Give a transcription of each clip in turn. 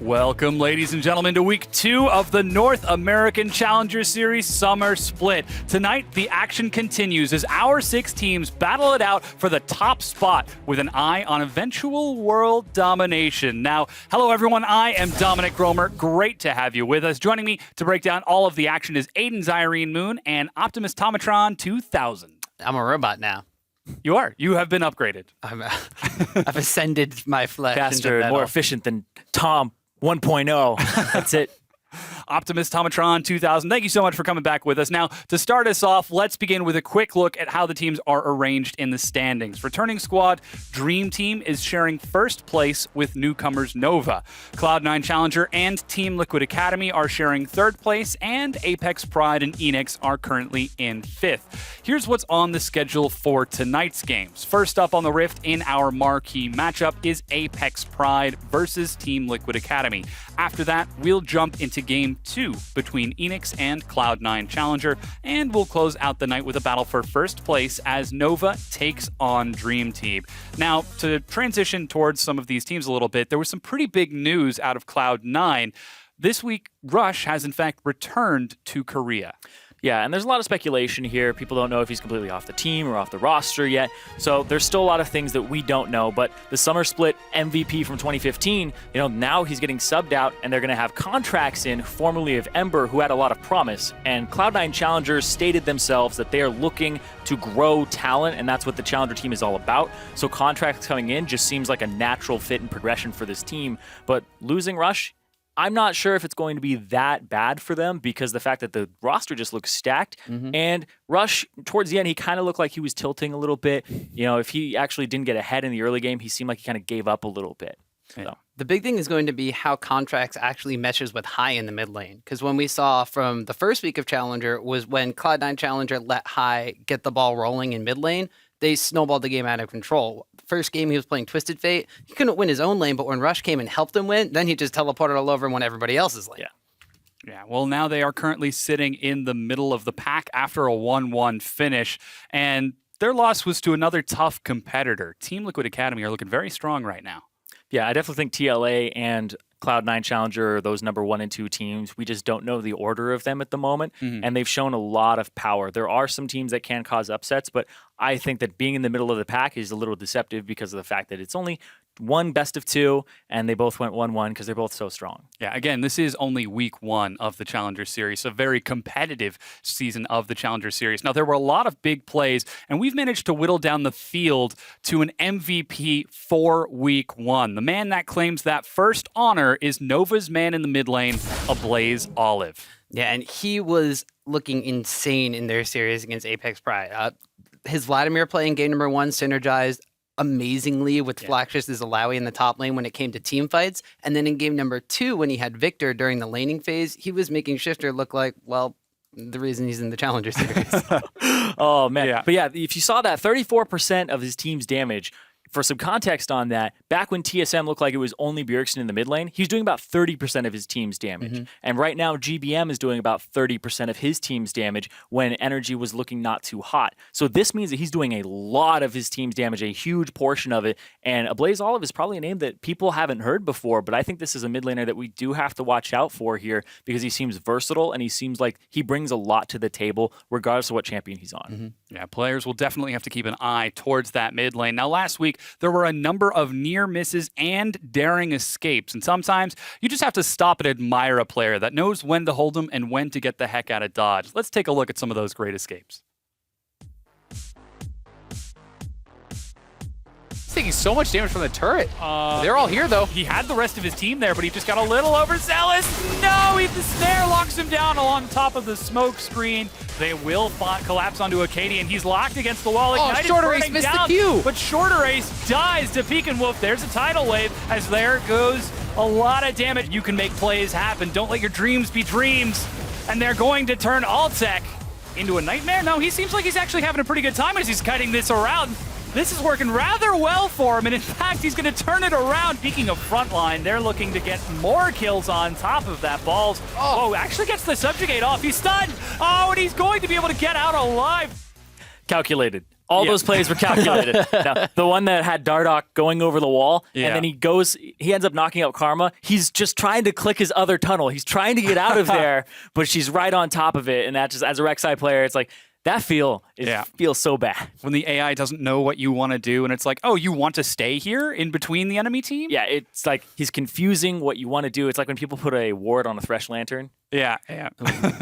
Welcome, ladies and gentlemen, to Week 2 of the North American Challenger Series Summer Split. Tonight, the action continues as our 6 teams battle it out for the top spot with an eye on eventual world domination. Now, hello everyone, I am Dominic Gromer. Great to have you with us. Joining me to break down all of the action is Aiden Zyrene Moon and Optimus Tomatron 2000. I'm a robot now. You are. You have been upgraded. I've ascended my flesh. Faster and more efficient than Tom 1.0. That's it. Optimus Tomatron 2000, thank you so much for coming back with us. Now, to start us off, let's begin with a quick look at how the teams are arranged in the standings. Returning squad, Dream Team is sharing first place with newcomers Nova. Cloud9 Challenger and Team Liquid Academy are sharing third place, and Apex Pride and Enix are currently in fifth. Here's what's on the schedule for tonight's games. First up on the Rift in our marquee matchup is Apex Pride versus Team Liquid Academy. After that, we'll jump into Game 2 between Enix and Cloud9 Challenger, and we'll close out the night with a battle for first place as Nova takes on Dream Team. Now, to transition towards some of these teams a little bit, there was some pretty big news out of Cloud9. This week, Rush has in fact returned to Korea. Yeah, and there's a lot of speculation here. People don't know if he's completely off the team or off the roster yet. So there's still a lot of things that we don't know. But the Summer Split MVP from 2015, now he's getting subbed out, and they're going to have contracts in, formerly of Ember, who had a lot of promise. And Cloud9 Challengers stated themselves that they are looking to grow talent, and that's what the Challenger team is all about. So contracts coming in just seems like a natural fit and progression for this team. But losing Rush, I'm not sure if it's going to be that bad for them because the fact that the roster just looks stacked. And Rush, towards the end, he kind of looked like he was tilting a little bit. If he actually didn't get ahead in the early game, he seemed like he kind of gave up a little bit. So. The big thing is going to be how contracts actually meshes with High in the mid lane. Because when we saw from the first week of Challenger was when Cloud9 Challenger let High get the ball rolling in mid lane, they snowballed the game out of control. First game, he was playing Twisted Fate. He couldn't win his own lane, but when Rush came and helped him win, then he just teleported all over him on everybody else's lane. Yeah, well, now they are currently sitting in the middle of the pack after a 1-1 finish, and their loss was to another tough competitor. Team Liquid Academy are looking very strong right now. Yeah, I definitely think TLA and Cloud9 Challenger are those number 1 and 2 teams. We just don't know the order of them at the moment, and they've shown a lot of power. There are some teams that can cause upsets, but I think that being in the middle of the pack is a little deceptive because of the fact that it's only one best of 2, and they both went 1-1 because they're both so strong. Yeah, again, this is only week 1 of the Challenger Series, a very competitive season of the Challenger Series. Now, there were a lot of big plays, and we've managed to whittle down the field to an MVP for week 1. The man that claims that first honor is Nova's man in the mid lane, Ablaze Olive. Yeah, and he was looking insane in their series against Apex Pride. His Vladimir play in game number 1 synergized amazingly with Flaxus as Alawi in the top lane when it came to team fights. And then in game number 2, when he had Victor during the laning phase, he was making Shifter look like, well, the reason he's in the Challenger Series. Oh, man. Yeah. But yeah, if you saw that, 34% of his team's damage, for some context on that, back when TSM looked like it was only Bjergsen in the mid lane, he was doing about 30% of his team's damage. And right now, GBM is doing about 30% of his team's damage when Energy was looking not too hot. So this means that he's doing a lot of his team's damage, a huge portion of it. And Ablaze Olive is probably a name that people haven't heard before, but I think this is a mid laner that we do have to watch out for here because he seems versatile and he seems like he brings a lot to the table regardless of what champion he's on. Yeah, players will definitely have to keep an eye towards that mid lane. Now, last week, there were a number of near misses and daring escapes, and sometimes you just have to stop and admire a player that knows when to hold them and when to get the heck out of dodge. Let's take a look at some of those great escapes. He's taking so much damage from the turret. They're all here, though. He had the rest of his team there, but he just got a little overzealous. No, the snare locks him down along top of the smoke screen. They will collapse onto Acadia, and he's locked against the wall. Ignited, Shorter Ace missed the Q. But Shorter Ace dies to Peek and Wolf. There's a tidal wave as there goes a lot of damage. You can make plays happen. Don't let your dreams be dreams. And they're going to turn Altec into a nightmare. No, he seems like he's actually having a pretty good time as he's cutting this around. This is working rather well for him, and in fact, he's going to turn it around. Speaking of frontline, they're looking to get more kills on top of that. Balls. Oh, actually gets the subjugate off. He's stunned. Oh, and he's going to be able to get out alive. Calculated. All those plays were calculated. Now, the one that had Dardoch going over the wall, and then he ends up knocking out Karma. He's just trying to click his other tunnel. He's trying to get out of there, but she's right on top of it. And that just, as a Rek'Sai player, it's like, that feels so bad. When the AI doesn't know what you want to do, and it's like, oh, you want to stay here in between the enemy team? Yeah, it's like he's confusing what you want to do. It's like when people put a ward on a Thresh Lantern. Yeah.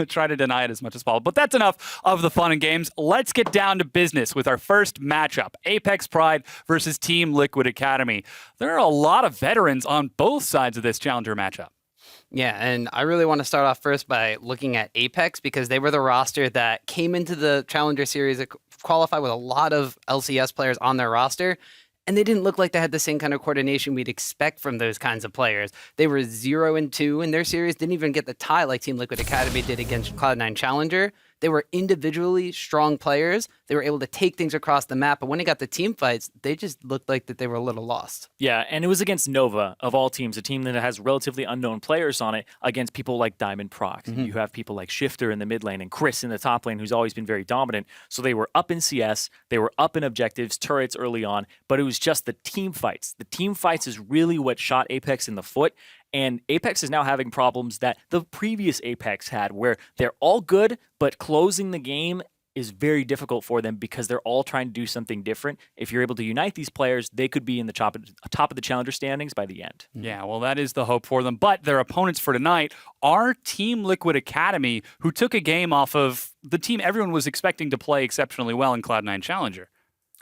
Try to deny it as much as possible. But that's enough of the fun and games. Let's get down to business with our first matchup, Apex Pride versus Team Liquid Academy. There are a lot of veterans on both sides of this challenger matchup. Yeah, and I really want to start off first by looking at Apex because they were the roster that came into the Challenger Series that qualified with a lot of LCS players on their roster, and they didn't look like they had the same kind of coordination we'd expect from those kinds of players. They were 0-2 in their series, didn't even get the tie like Team Liquid Academy did against Cloud9 Challenger. They were individually strong players. They were able to take things across the map, but when it got to team fights, they just looked like that they were a little lost. Yeah, and it was against Nova, of all teams, a team that has relatively unknown players on it, against people like Diamond Prox. Mm-hmm. You have people like Shifter in the mid lane and Chris in the top lane, who's always been very dominant. So they were up in CS, they were up in objectives, turrets early on, but it was just the team fights. The team fights is really what shot Apex in the foot. And Apex is now having problems that the previous Apex had, where they're all good, but closing the game is very difficult for them because they're all trying to do something different. If you're able to unite these players, they could be in the top of the challenger standings by the end. Yeah, well, that is the hope for them. But their opponents for tonight are Team Liquid Academy, who took a game off of the team everyone was expecting to play exceptionally well in Cloud9 Challenger.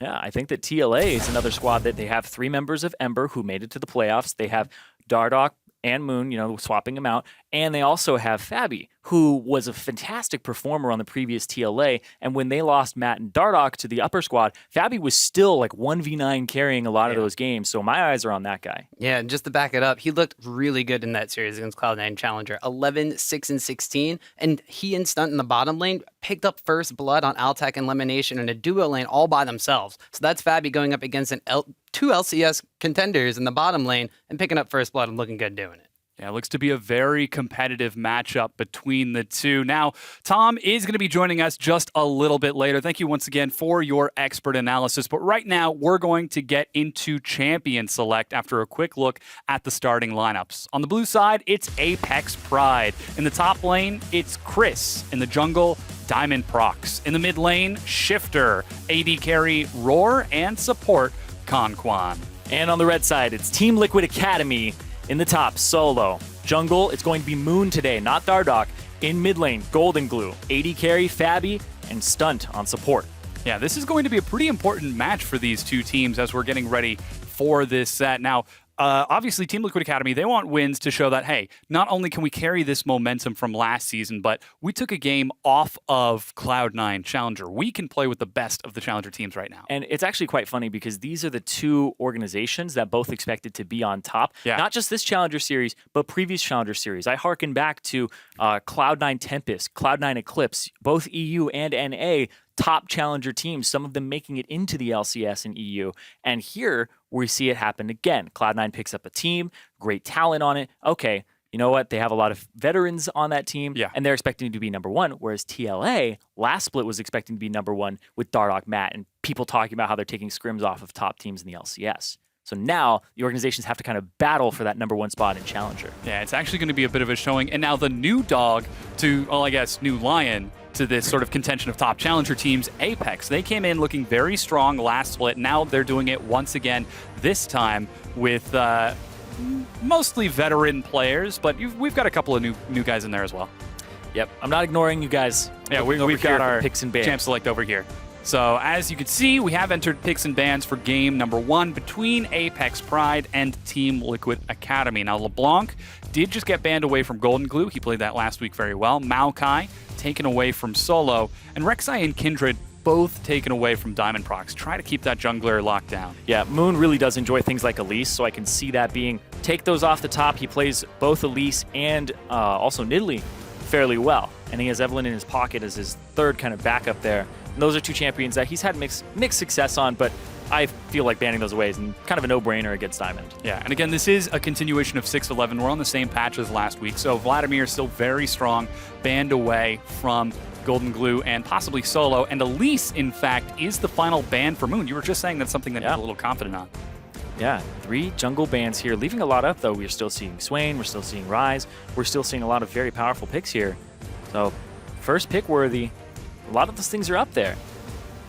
Yeah, I think that TLA is another squad that they have 3 members of Ember who made it to the playoffs. They have Dardoch and Moon, swapping them out. And they also have Fabi, who was a fantastic performer on the previous TLA. And when they lost Matt and Dardoch to the upper squad, Fabi was still like 1v9 carrying a lot of those games. So my eyes are on that guy. Yeah, and just to back it up, he looked really good in that series against Cloud9 Challenger. 11, 6, and 16. And he and Stunt in the bottom lane picked up first blood on Altac and Lemonation in a duo lane all by themselves. So that's Fabi going up against two LCS contenders in the bottom lane and picking up first blood and looking good doing it. Yeah, it looks to be a very competitive matchup between the two. Now, Tom is going to be joining us just a little bit later. Thank you once again for your expert analysis. But right now, we're going to get into Champion Select after a quick look at the starting lineups. On the blue side, it's Apex Pride. In the top lane, it's Chris. In the jungle, Diamond Prox. In the mid lane, Shifter. AD carry, Roar. And support, Conquan. And on the red side, it's Team Liquid Academy. In the top, Solo. Jungle, it's going to be Moon today, not Dardoch. In mid lane, Golden Glue. AD carry, Fabi, and Stunt on support. Yeah, this is going to be a pretty important match for these two teams as we're getting ready for this set. Now, obviously, Team Liquid Academy, they want wins to show that, hey, not only can we carry this momentum from last season, but we took a game off of Cloud9 Challenger. We can play with the best of the Challenger teams right now. And it's actually quite funny because these are the two organizations that both expected to be on top. Yeah. Not just this Challenger Series, but previous Challenger Series. I hearken back to Cloud9 Tempest, Cloud9 Eclipse, both EU and NA, top challenger teams, some of them making it into the LCS and EU. And here we see it happen again. Cloud9 picks up a team, great talent on it. Okay, you know what? They have a lot of veterans on that team, and they're expecting to be number one, whereas TLA, last split, was expecting to be number one with Dardoch, Matt, and people talking about how they're taking scrims off of top teams in the LCS. So now the organizations have to kind of battle for that number one spot in Challenger. Yeah, it's actually going to be a bit of a showing. And now the new dog to, well, I guess, new lion to this sort of contention of top Challenger teams, Apex. They came in looking very strong last split. Now they're doing it once again, this time with mostly veteran players, but we've got a couple of new guys in there as well. Yep, I'm not ignoring you guys. Yeah, we've got our picks and bans. Champ Select over here. So as you can see, we have entered picks and bans for game number 1 between Apex Pride and Team Liquid Academy. Now, LeBlanc did just get banned away from Golden Glue. He played that last week very well. Maokai taken away from Solo. And Rek'Sai and Kindred both taken away from Diamond Prox. Try to keep that jungler locked down. Yeah, Moon really does enjoy things like Elise, so I can see that being take those off the top. He plays both Elise and also Nidalee fairly well. And he has Evelynn in his pocket as his third kind of backup there. And those are two champions that he's had mixed success on, but I feel like banning those away is kind of a no-brainer against Diamond. Yeah, and again, this is a continuation of 6-11. We're on the same patch as last week, so Vladimir is still very strong, banned away from Golden Glue and possibly Solo, and Elise, in fact, is the final ban for Moon. You were just saying that's something that you're a little confident on. Yeah, 3 jungle bans here, leaving a lot up, though. We're still seeing Swain, we're still seeing Ryze, we're still seeing a lot of very powerful picks here. So, first pick worthy, a lot of those things are up there.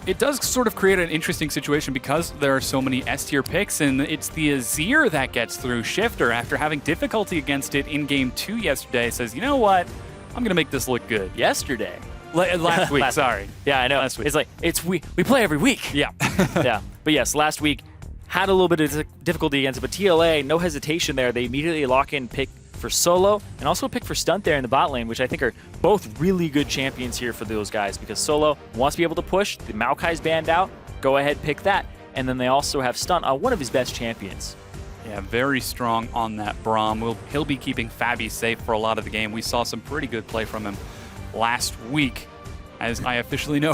It does sort of create an interesting situation because there are so many S-tier picks, and it's the Azir that gets through. Shifter, after having difficulty against it in Game 2 yesterday, says, you know what, I'm going to make this look good. Yesterday. Last week, sorry. Yeah, I know. Last week. It's like, we play every week. Yeah. Yeah, but yes, last week had a little bit of difficulty against it, but TLA, no hesitation there. They immediately lock in pick for Solo and also a pick for Stunt there in the bot lane, which I think are both really good champions here for those guys because Solo wants to be able to push. The Maokai's banned out. Go ahead, pick that. And then they also have Stunt on one of his best champions. Yeah, very strong on that Braum. He'll be keeping Fabi safe for a lot of the game. We saw some pretty good play from him last week. As I officially know,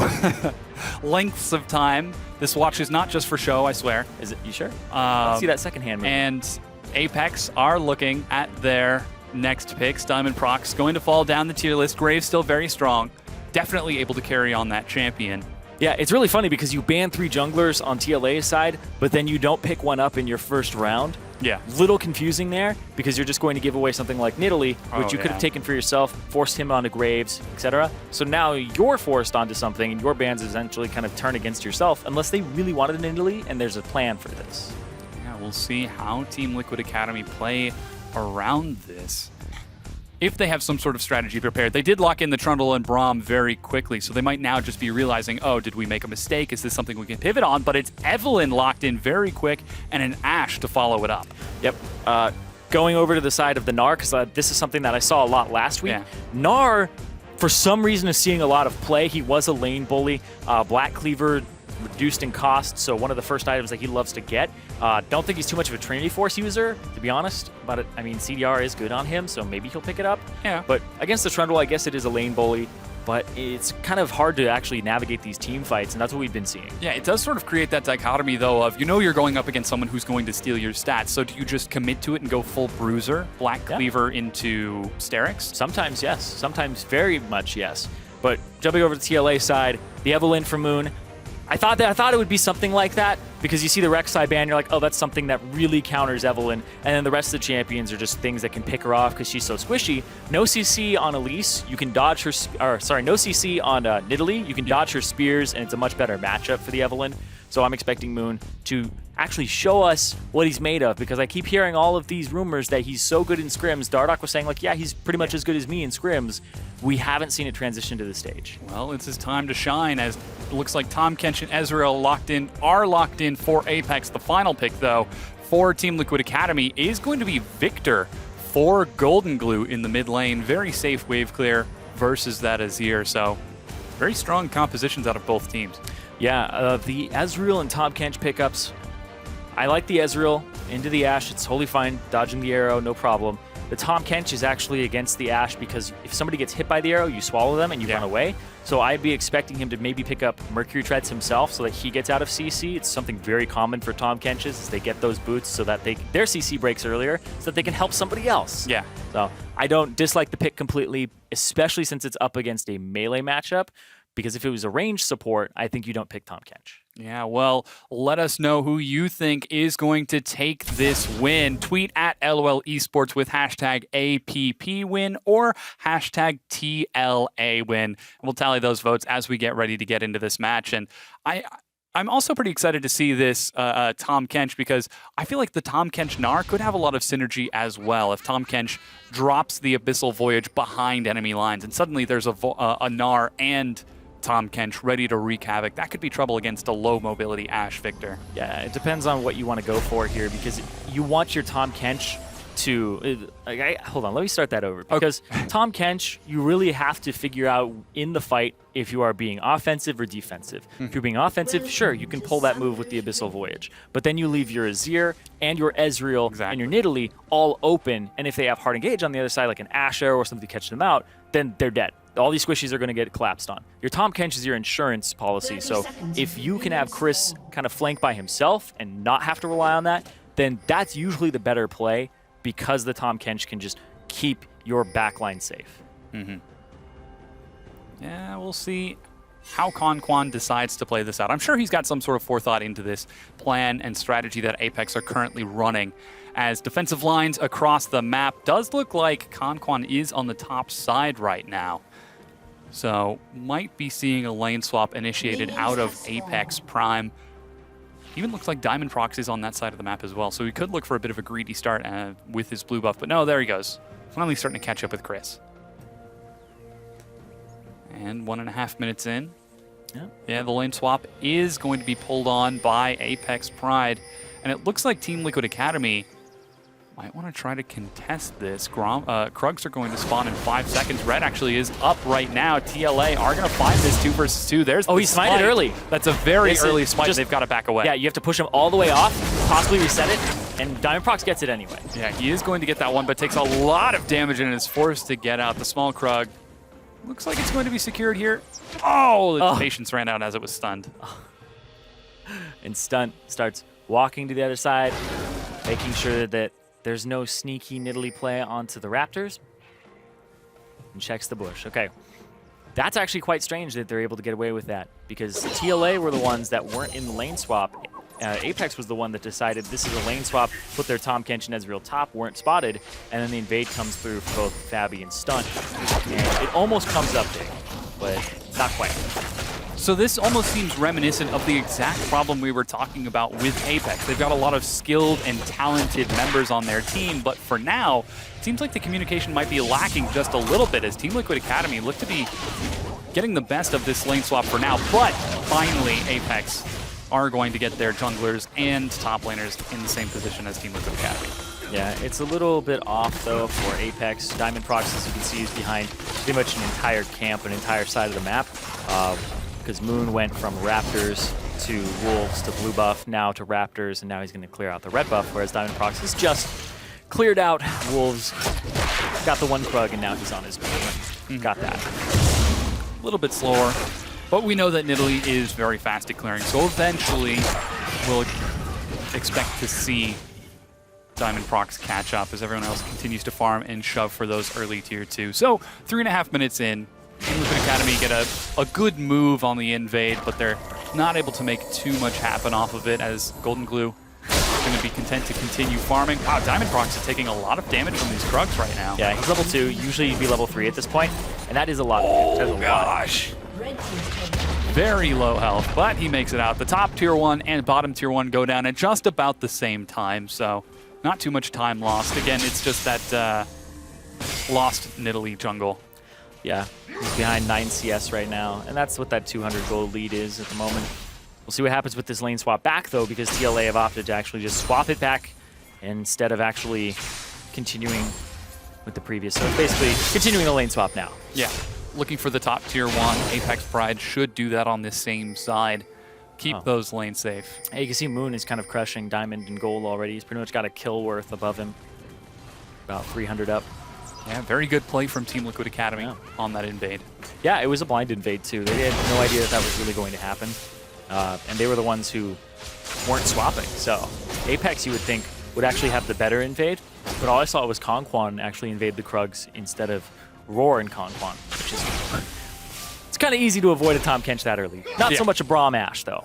lengths of time. This watch is not just for show, I swear. Is it? You sure? Let's see that second hand move. And Apex are looking at their next picks. Diamond Prox going to fall down the tier list. Graves still very strong. Definitely able to carry on that champion. Yeah, it's really funny because you ban 3 junglers on TLA's side, but then you don't pick one up in your first round. Yeah. Little confusing there because you're just going to give away something like Nidalee, which you could have taken for yourself, forced him onto Graves, etc. So now you're forced onto something and your bans essentially kind of turn against yourself unless they really wanted a Nidalee and there's a plan for this. Yeah, we'll see how Team Liquid Academy play around this. If they have some sort of strategy prepared. They did lock in the Trundle and Braum very quickly, so they might now just be realizing, oh, did we make a mistake? Is this something we can pivot on? But it's Evelynn locked in very quick and an Ashe to follow it up. Yep. Going over to the side of the Gnar, because this is something that I saw a lot last week. Yeah. Gnar, for some reason, is seeing a lot of play. He was a lane bully. Black Cleaver reduced in cost, so one of the first items that he loves to get. Don't think he's too much of a Trinity Force user, to be honest, but I mean, CDR is good on him, so maybe he'll pick it up. Yeah. But against the Trundle, I guess it is a lane bully, but it's kind of hard to actually navigate these team fights, and that's what we've been seeing. Yeah, it does sort of create that dichotomy, though, of you're going up against someone who's going to steal your stats, so do you just commit to it and go full Bruiser, Black Cleaver into Sterix? Sometimes yes, sometimes very much yes. But jumping over to the TLA side, the Evelynn from Moon, I thought it would be something like that because you see the Rek'Sai ban, you're like, oh, that's something that really counters Evelynn, and then the rest of the champions are just things that can pick her off because she's so squishy. No CC on Elise, you can dodge her, no CC on Nidalee, you can dodge her spears, and it's a much better matchup for the Evelynn. So I'm expecting Moon to actually show us what he's made of because I keep hearing all of these rumors that he's so good in scrims. Dardoch was saying, like, yeah, he's pretty much as good as me in scrims. We haven't seen it transition to the stage. Well, it's his time to shine as it looks like Tahm Kench and Ezreal are locked in for Apex. The final pick, though, for Team Liquid Academy is going to be Victor for Golden Glue in the mid lane. Very safe wave clear versus that Azir. So very strong compositions out of both teams. Yeah, the Ezreal and Tahm Kench pickups, I like the Ezreal into the Ashe. It's totally fine. Dodging the arrow, no problem. The Tahm Kench is actually against the Ashe because if somebody gets hit by the arrow, you swallow them and you run away. So I'd be expecting him to maybe pick up Mercury Treads himself so that he gets out of CC. It's something very common for Tahm Kenches is they get those boots so that their CC breaks earlier so that they can help somebody else. Yeah. So I don't dislike the pick completely, especially since it's up against a melee matchup. Because if it was a ranged support, I think you don't pick Tahm Kench. Yeah, well, let us know who you think is going to take this win. Tweet at LOL Esports with hashtag APPWin or hashtag TLAWin. We'll tally those votes as we get ready to get into this match. And I'm also pretty excited to see this Tahm Kench because I feel like the Tahm Kench Gnar could have a lot of synergy as well if Tahm Kench drops the Abyssal Voyage behind enemy lines and suddenly there's a Gnar and Tahm Kench ready to wreak havoc. That could be trouble against a low mobility Ashe, Victor. Yeah, it depends on what you want to go for here because you want your Tahm Kench to... hold on, let me start that over. Because Tahm Kench, you really have to figure out in the fight if you are being offensive or defensive. If you're being offensive, sure, you can pull that move with the Abyssal Voyage. But then you leave your Azir and your Ezreal and your Nidalee all open. And if they have hard engage on the other side, like an Asher or something to catch them out, then they're dead. all these squishies are going to get collapsed on. Your Tahm Kench is your insurance policy, so if you can have Chris kind of flank by himself and not have to rely on that, then that's usually the better play because the Tahm Kench can just keep your backline safe. Yeah, we'll see how Conquan decides to play this out. I'm sure he's got some sort of forethought into this plan and strategy that Apex are currently running. As defensive lines across the map, does look like Conquan is on the top side right now. So might be seeing a lane swap initiated out of Apex Prime. Even looks like Diamond Prox is on that side of the map as well. So he could look for a bit of a greedy start with his blue buff. But no, there he goes. Finally starting to catch up with Chris. And 1.5 minutes in. Yeah, the lane swap is going to be pulled on by Apex Pride. And it looks like Team Liquid Academy might want to try to contest this. Krugs are going to spawn in 5 seconds. Red actually is up right now. TLA are going to find this 2 versus 2. There's he smited early. That's a very early smite. They've got to back away. Yeah, you have to push him all the way off, possibly reset it, and Diamond Prox gets it anyway. Yeah, he is going to get that one, but takes a lot of damage and is forced to get out. The small Krug looks like it's going to be secured here. Oh, the patience ran out as it was stunned. And Stunt starts walking to the other side, making sure that there's no sneaky Nidalee play onto the Raptors. And checks the bush. Okay. That's actually quite strange that they're able to get away with that because TLA were the ones that weren't in the lane swap. Apex was the one that decided this is a lane swap, put their Tahm Kench and Ezreal top, weren't spotted, and then the invade comes through for both Fabi and Stunt. And it almost comes up big, but not quite. So this almost seems reminiscent of the exact problem we were talking about with Apex. They've got a lot of skilled and talented members on their team, but for now, it seems like the communication might be lacking just a little bit as Team Liquid Academy look to be getting the best of this lane swap for now. But finally, Apex are going to get their junglers and top laners in the same position as Team Liquid Academy. Yeah, it's a little bit off, though, for Apex. Diamond Prox, as you can see, is behind pretty much an entire camp, an entire side of the map. Because Moon went from Raptors to Wolves to blue buff, now to Raptors, and now he's going to clear out the red buff, whereas Diamond Prox has just cleared out Wolves, got the one Krug, and now he's on his Moon. Got that. A little bit slower, but we know that Nidalee is very fast at clearing, so eventually we'll expect to see Diamond Prox catch up as everyone else continues to farm and shove for those early tier 2. So 3.5 minutes in, Team Liquid Academy get a good move on the invade, but they're not able to make too much happen off of it as Golden Glue is going to be content to continue farming. Wow, Diamond Prox is taking a lot of damage from these Krugs right now. Yeah, he's level 2. Usually he'd be level 3 at this point, and that is a lot. Oh, gosh. Very low health, but he makes it out. The top tier 1 and bottom tier 1 go down at just about the same time, so not too much time lost. Again, it's just that lost Nidalee jungle. Yeah, he's behind 9 CS right now, and that's what that 200 gold lead is at the moment. We'll see what happens with this lane swap back, though, because TLA have opted to actually just swap it back instead of actually continuing with the previous. So it's basically continuing the lane swap now. Yeah, looking for the top tier 1. Apex Pride should do that on this same side. Keep those lanes safe. Hey, you can see Moon is kind of crushing Diamond and Gold already. He's pretty much got a kill worth above him. About 300 up. Yeah, very good play from Team Liquid Academy on that invade. Yeah, it was a blind invade too. They had no idea that that was really going to happen. And they were the ones who weren't swapping. So Apex, you would think, would actually have the better invade. But all I saw was Conquan actually invade the Krugs instead of Roar and Conquan, which is... It's kind of easy to avoid a Tahm Kench that early. Not so much a Braum Ash, though.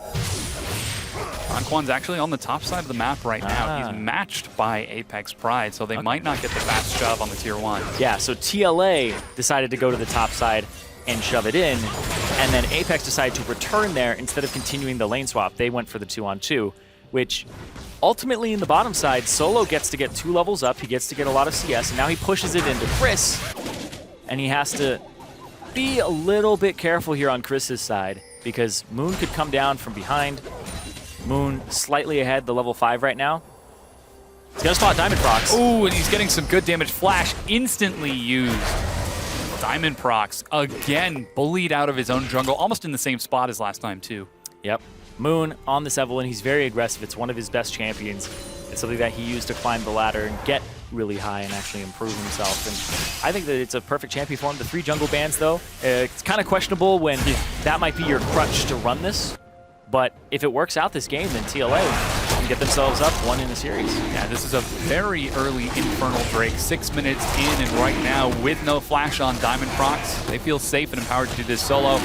Conquan's actually on the top side of the map right now. He's matched by Apex Pride, so they might not get the fast shove on the tier 1. Yeah, so TLA decided to go to the top side and shove it in, and then Apex decided to return there instead of continuing the lane swap. They went for the 2-on-2, which ultimately in the bottom side, Solo gets to get 2 levels up. He gets to get a lot of CS, and now he pushes it into Chris, and he has to be a little bit careful here on Chris's side because Moon could come down from behind. Moon slightly ahead, the level 5 right now. He's gonna spot Diamond Prox. Ooh, and he's getting some good damage. Flash instantly used. Diamond Prox, again, bullied out of his own jungle, almost in the same spot as last time, too. Yep. Moon on this Evelyn, he's very aggressive. It's one of his best champions. It's something that he used to climb the ladder and get really high and actually improve himself. And I think that it's a perfect champion for him. The 3 jungle bans, though, it's kind of questionable when that might be your crutch to run this. But if it works out this game, then TLA can get themselves up 1 in the series. Yeah, this is a very early Infernal Drake, 6 minutes in, and right now with no flash on Diamond Prox, they feel safe and empowered to do this solo.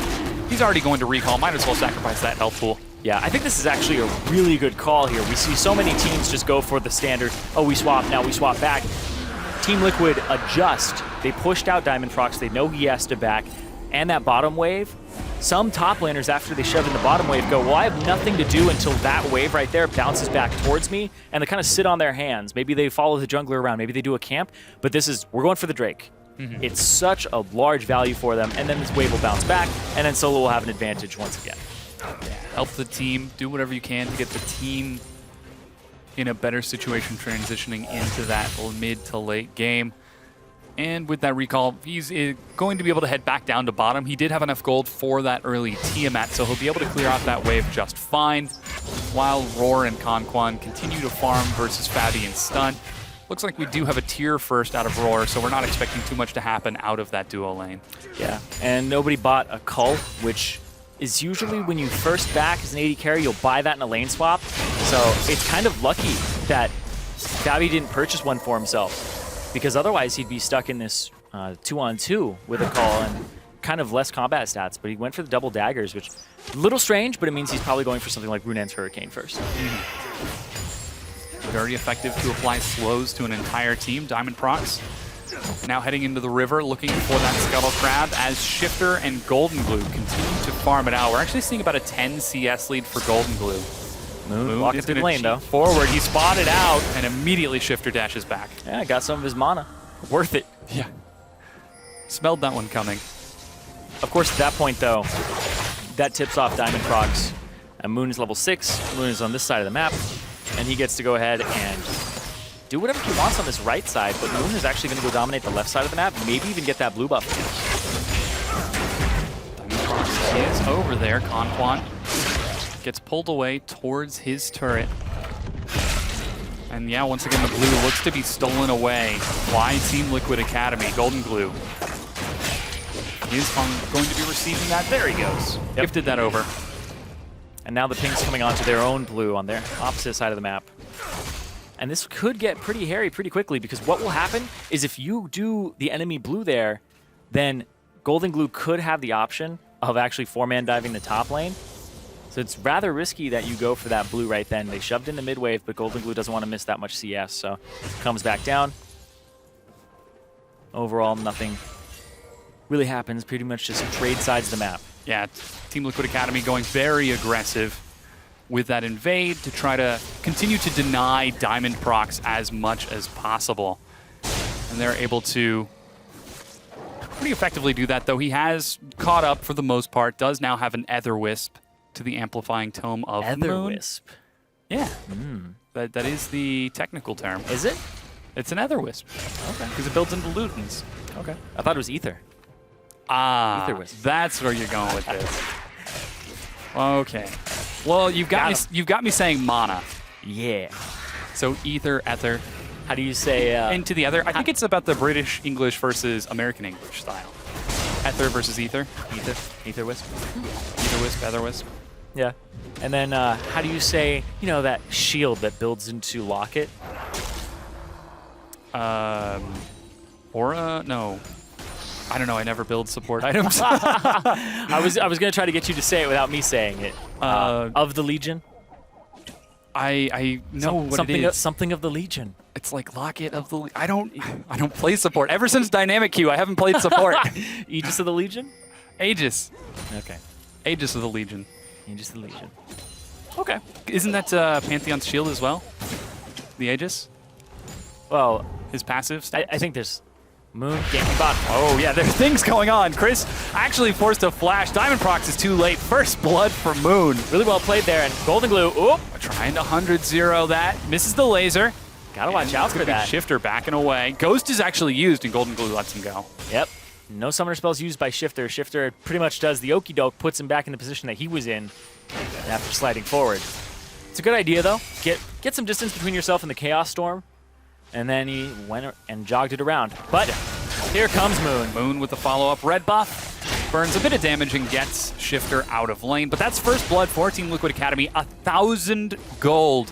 He's already going to recall, might as well sacrifice that health pool. Yeah, I think this is actually a really good call here. We see so many teams just go for the standard, oh, we swap, now we swap back. Team Liquid adjust. They pushed out Diamond Prox. They know he has to back. And that bottom wave, some top laners, after they shove in the bottom wave, go, well, I have nothing to do until that wave right there bounces back towards me, and they kind of sit on their hands. Maybe they follow the jungler around. Maybe they do a camp. But this is, we're going for the Drake. It's such a large value for them, and then this wave will bounce back, and then Solo will have an advantage once again. Help the team, do whatever you can to get the team in a better situation transitioning into that mid to late game. And with that recall, he's going to be able to head back down to bottom. He did have enough gold for that early Tiamat, so he'll be able to clear out that wave just fine, while Roar and Conquan continue to farm versus Fabi and Stunt. Looks like we do have a tier first out of Roar, so we're not expecting too much to happen out of that duo lane. Yeah, and nobody bought a Cull, which is usually when you first back as an AD carry, you'll buy that in a lane swap. So it's kind of lucky that Fabi didn't purchase one for himself, because otherwise he'd be stuck in this 2-on-2 with a Cull and kind of less combat stats. But he went for the double daggers, which is a little strange, but it means he's probably going for something like Runan's Hurricane first. Very effective to apply slows to an entire team. Diamond Prox now heading into the river, looking for that Scuttle Crab as Shifter and Golden Glue continue to farm it out. We're actually seeing about a 10 CS lead for Golden Glue. Moon walking through the lane, though. Forward, he spotted out, and immediately Shifter dashes back. Yeah, got some of his mana. Worth it. Yeah. Smelled that one coming. Of course, at that point, though, that tips off Diamond Prox. And Moon is level 6. Moon is on this side of the map, and he gets to go ahead and do whatever he wants on this right side, but Moon is actually going to go dominate the left side of the map, maybe even get that blue buff again. Diamond Prox is over there. Conquan gets pulled away towards his turret. And yeah, once again, the blue looks to be stolen away by Team Liquid Academy. Golden Glue is going to be receiving that. There he goes. Yep. Gifted that over. And now the ping's coming onto their own blue on their opposite side of the map. And this could get pretty hairy pretty quickly, because what will happen is if you do the enemy blue there, then Golden Glue could have the option of actually 4-man diving the top lane. So it's rather risky that you go for that blue right then. They shoved in the mid wave, but Golden Glue doesn't want to miss that much CS, so comes back down. Overall, nothing really happens. Pretty much just trade sides of the map. Yeah, Team Liquid Academy going very aggressive with that invade to try to continue to deny Diamond Prox as much as possible. And they're able to pretty effectively do that, though. He has caught up for the most part, does now have an Ether Wisp to the Amplifying Tome of Ether Moon. Wisp. Yeah, that is the technical term. Is it? It's an Ether Wisp. Okay. Because it builds into Lutens. Okay. I thought it was Ether. Ah, Ether Wisp. that's where you're going with this. Okay. Well, you've got me saying mana. Yeah. So ether, ether, How do you say... into the other. I think it's about the British English versus American English style. Ether versus ether. Ether Wisp? Ether wisp, ether wisp. Yeah. And then how do you say, you know, that shield that builds into Locket? Aura? No. I don't know. I never build support items. I was going to try to get you to say it without me saying it. Of the Legion? I know what it is. Something of the Legion. It's like Locket of the... I don't play support. Ever since Dynamic Q, I haven't played support. Aegis of the Legion? Aegis. Okay. Aegis of the Legion. Aegis of the Legion. Okay. Isn't that Pantheon's shield as well? The Aegis? Well, His passive? I think there's Moon, ganking bot. Oh, yeah, there's things going on. Chris actually forced a flash. Diamond Prox is too late. First blood for Moon. Really well played there, and Golden Glue, oop, Trying to 100-0 that. Misses the laser. gotta watch out for that. Shifter backing away. Ghost is actually used, and Golden Glue lets him go. Yep. No summoner spells used by Shifter. Shifter pretty much does the okie doke, puts him back in the position that he was in after sliding forward. It's a good idea, though. Get some distance between yourself and the Chaos Storm, and then he went and jogged it around. But here comes Moon. Moon with the follow-up red buff. Burns a bit of damage and gets Shifter out of lane. But that's first blood for Team Liquid Academy. 1,000 gold.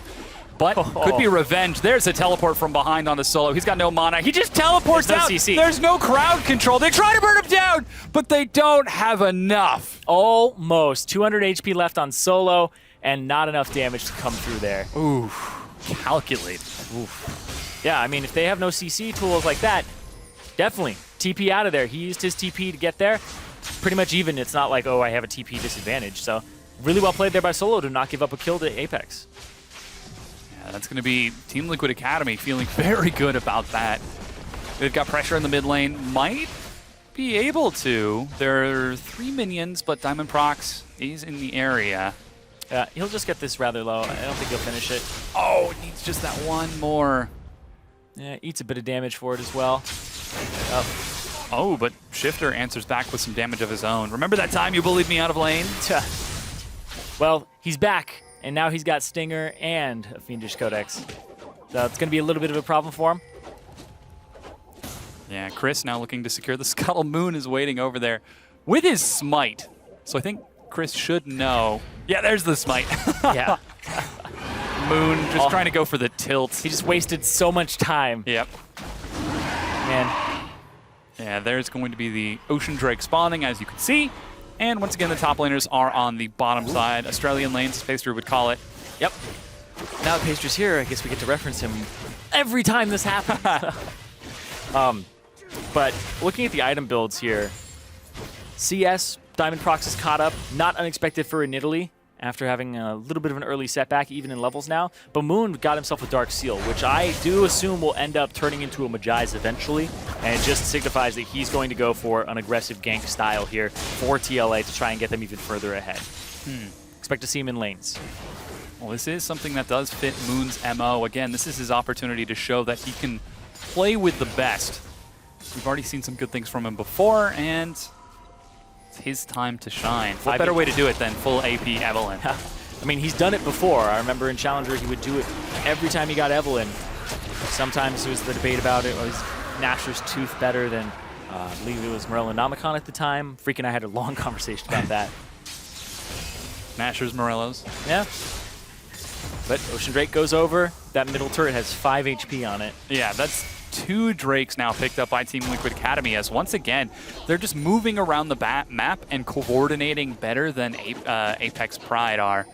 But could be revenge. There's a teleport from behind on the Solo. He's got no mana. He just teleports There's no out. CC. There's no crowd control. They try to burn him down, but they don't have enough. Almost. 200 HP left on Solo, and not enough damage to come through there. Ooh, calculated. Oof. Yeah, I mean, if they have no CC tools like that, definitely TP out of there. He used his TP to get there. Pretty much even. It's not like, oh, I have a TP disadvantage. So really well played there by Solo to not give up a kill to Apex. Yeah, that's going to be Team Liquid Academy feeling very good about that. They've got pressure in the mid lane. Might be able to. There are 3 minions, but Diamond Prox is in the area. He'll just get this rather low. I don't think he'll finish it. Oh, it needs just that one more. Yeah, eats a bit of damage for it as well. Oh, but Shifter answers back with some damage of his own. Remember that time you bullied me out of lane? Well, he's back, and now he's got Stinger and a Fiendish Codex. So it's going to be a little bit of a problem for him. Yeah, Chris now looking to secure the Scuttle. Moon is waiting over there with his smite. So I think Chris should know. Yeah, there's the smite. Yeah. Moon just trying to go for the tilt. He just wasted so much time. Yep. Man. Yeah, there's going to be the Ocean Drake spawning, as you can see. And once again, the top laners are on the bottom side. Australian lanes, Spacer would call it. Yep. Now that Pastry's here, I guess we get to reference him every time this happens. But looking at the item builds here, CS, Diamond Prox is caught up. Not unexpected for in Italy after having a little bit of an early setback, even in levels now. But Moon got himself a Dark Seal, which I do assume will end up turning into a Magi's eventually. And it just signifies that he's going to go for an aggressive gank style here for TLA to try and get them even further ahead. Expect to see him in lanes. Well, this is something that does fit Moon's MO. Again, this is his opportunity to show that he can play with the best. We've already seen some good things from him before, and it's his time to shine. What better way to do it than full AP Evelyn? I mean, he's done it before. I remember in Challenger, he would do it every time he got Evelyn. Sometimes it was the debate about it. Was Nasher's Tooth better than, I believe it was Morello Namicon at the time. Freak and I had a long conversation about that. Nasher's Morello's. Yeah. But Ocean Drake goes over. That middle turret has 5 HP on it. Yeah, that's 2 Drakes now picked up by Team Liquid Academy, as once again, they're just moving around the map and coordinating better than Apex Pride are.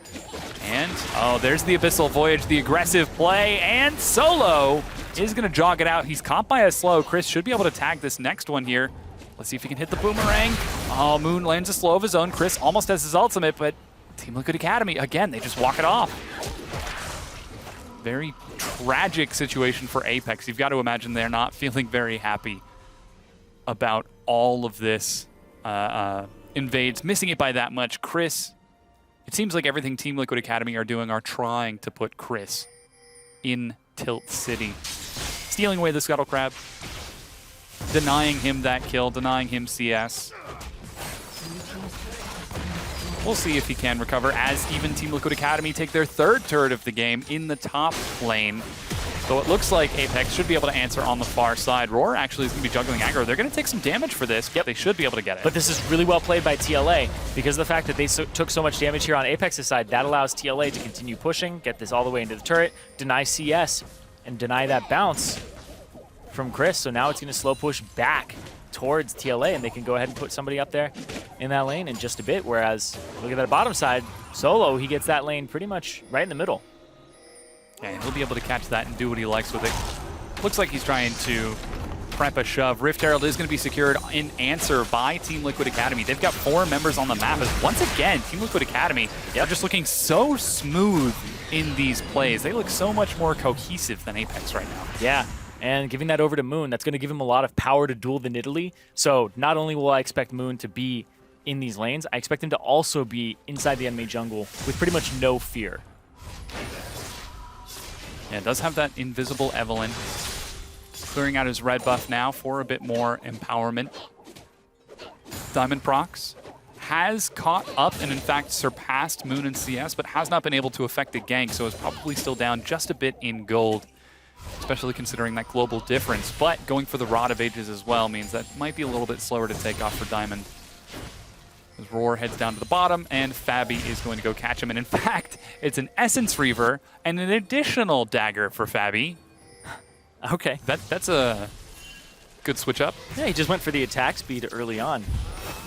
And, oh, there's the Abyssal Voyage, the aggressive play, and Solo is going to jog it out. He's caught by a slow. Chris should be able to tag this next one here. Let's see if he can hit the boomerang. Oh, Moon lands a slow of his own. Chris almost has his ultimate, but Team Liquid Academy, again, they just walk it off. Very tragic situation for Apex. You've got to imagine they're not feeling very happy about all of this invades, missing it by that much. Chris, it seems like everything Team Liquid Academy are doing are trying to put Chris in Tilt City. Stealing away the Scuttle Crab, denying him that kill, denying him CS. We'll see if he can recover as even Team Liquid Academy take their 3rd turret of the game in the top lane. So it looks like Apex should be able to answer on the far side. Roar actually is going to be juggling aggro. They're going to take some damage for this, but they should be able to get it. But this is really well played by TLA because of the fact that they took so much damage here on Apex's side. That allows TLA to continue pushing, get this all the way into the turret, deny CS, and deny that bounce from Chris. So now it's going to slow push back towards TLA, and they can go ahead and put somebody up there in that lane in just a bit. Whereas, look at that bottom side, Solo, he gets that lane pretty much right in the middle. Yeah, and he'll be able to catch that and do what he likes with it. Looks like he's trying to prep a shove. Rift Herald is going to be secured in answer by Team Liquid Academy. They've got 4 members on the map. As once again, Team Liquid Academy are just looking so smooth in these plays. They look so much more cohesive than Apex right now. Yeah. And giving that over to Moon, that's going to give him a lot of power to duel the Nidalee. So not only will I expect Moon to be in these lanes, I expect him to also be inside the enemy jungle with pretty much no fear. Yeah, it does have that invisible Evelyn. Clearing out his red buff now for a bit more empowerment. Diamond Prox has caught up and in fact surpassed Moon and CS, but has not been able to affect the gank, so is probably still down just a bit in gold. especially considering that global difference. But going for the Rod of Ages as well means that might be a little bit slower to take off for Diamond. As Roar heads down to the bottom, and Fabi is going to go catch him. And in fact, it's an Essence Reaver and an additional dagger for Fabi. Okay. That's a good switch up. Yeah, he just went for the attack speed early on.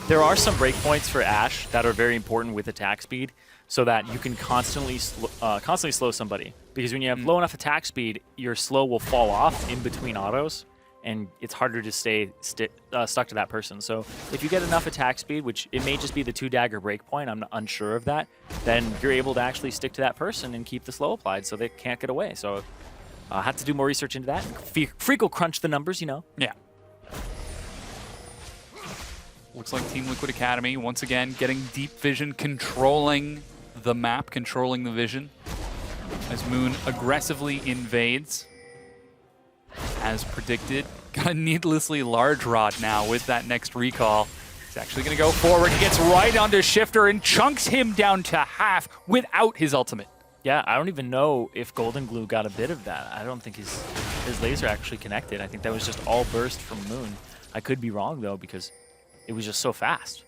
There are some breakpoints for Ashe that are very important with attack speed, so that you can constantly slow somebody. Because when you have low enough attack speed, your slow will fall off in between autos, and it's harder to stay stuck to that person. So if you get enough attack speed, which it may just be the 2-dagger breakpoint, I'm unsure of that, then you're able to actually stick to that person and keep the slow applied so they can't get away. So I have to do more research into that. Freak will crunch the numbers, you know. Yeah. Looks like Team Liquid Academy, once again, getting deep vision, controlling the map, controlling the vision, as Moon aggressively invades. As predicted, got a needlessly large Rod now with that next recall. He's actually going to go forward. He gets right onto Shifter and chunks him down to half without his ultimate. Yeah, I don't even know if Golden Glue got a bit of that. I don't think his laser actually connected. I think that was just all burst from Moon. I could be wrong, though, because it was just so fast.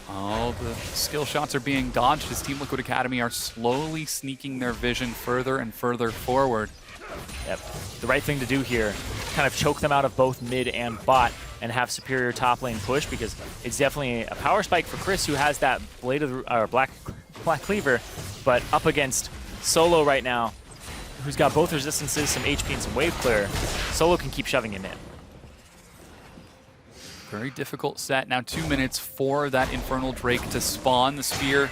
All the skill shots are being dodged as Team Liquid Academy are slowly sneaking their vision further and further forward. Yep. The right thing to do here, kind of choke them out of both mid and bot and have superior top lane push, because it's definitely a power spike for Chris, who has that blade of the, black cleaver, but up against Solo right now, who's got both resistances, some HP, and some wave clear. Solo can keep shoving him in. Very difficult set. Now 2 minutes for that Infernal Drake to spawn. The spear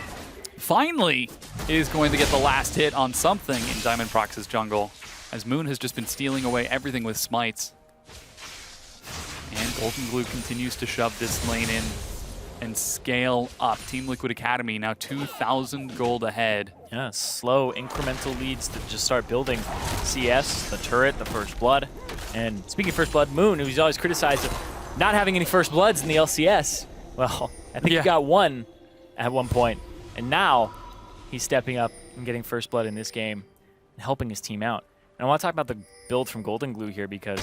finally is going to get the last hit on something in Diamond Prox's jungle, as Moon has just been stealing away everything with smites. And Golden Glue continues to shove this lane in and scale up. Team Liquid Academy now 2,000 gold ahead. Yeah, slow incremental leads that just start building. CS, the turret, the first blood. And speaking of first blood, Moon, who's always criticized of not having any first bloods in the LCS. Well, I think he got one at one point, and now he's stepping up and getting first blood in this game and helping his team out. And I want to talk about the build from Golden Glue here, because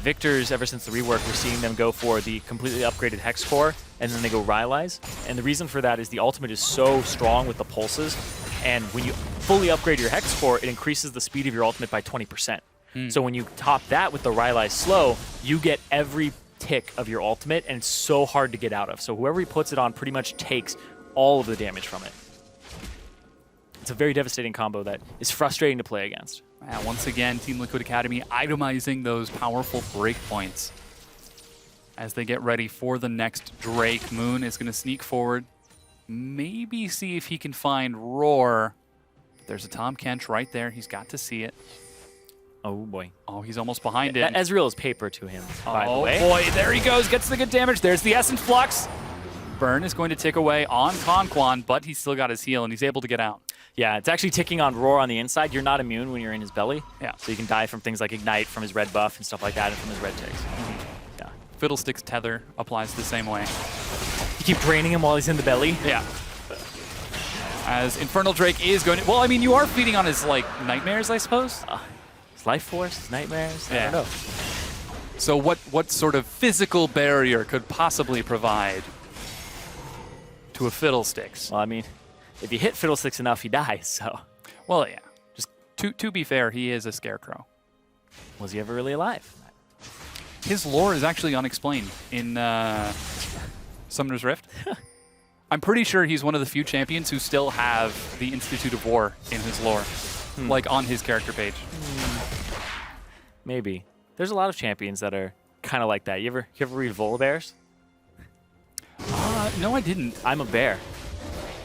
Victors, ever since the rework, we're seeing them go for the completely upgraded Hex Core, and then they go Rylai's. And the reason for that is the ultimate is so strong with the pulses, and when you fully upgrade your Hex Core, it increases the speed of your ultimate by 20%. So when you top that with the Rylai's slow, you get every tick of your ultimate, and it's so hard to get out of. So whoever he puts it on pretty much takes all of the damage from it. It's a very devastating combo that is frustrating to play against. Once again, Team Liquid Academy itemizing those powerful breakpoints as they get ready for the next Drake. Moon is going to sneak forward, maybe see if he can find Roar. There's a Tom Kench right there. He's got to see it. Oh boy. Oh, he's almost behind him. Ezreal is paper to him, by the way. Oh boy, there he goes. Gets the good damage. There's the Essence Flux. Burn is going to tick away on Conquan, but he's still got his heal, and he's able to get out. Yeah, it's actually ticking on Roar on the inside. You're not immune when you're in his belly. Yeah. So you can die from things like Ignite, from his red buff and stuff like that, and from his red ticks. Yeah. Fiddlestick's tether applies the same way. You keep draining him while he's in the belly? Yeah. As Infernal Drake is going to... Well, I mean, you are feeding on his, like, nightmares, I suppose? His life force, his nightmares, I don't know. So what sort of physical barrier could possibly provide to a Fiddlesticks? Well, I mean, if you hit Fiddlesticks enough, he dies, so... Well, yeah. Just to be fair, he is a scarecrow. Was he ever really alive? His lore is actually unexplained in Summoner's Rift. I'm pretty sure he's one of the few champions who still have the Institute of War in his lore, like on his character page. Maybe. There's a lot of champions that are kind of like that. You ever read Volibears? No, I didn't. I'm a bear.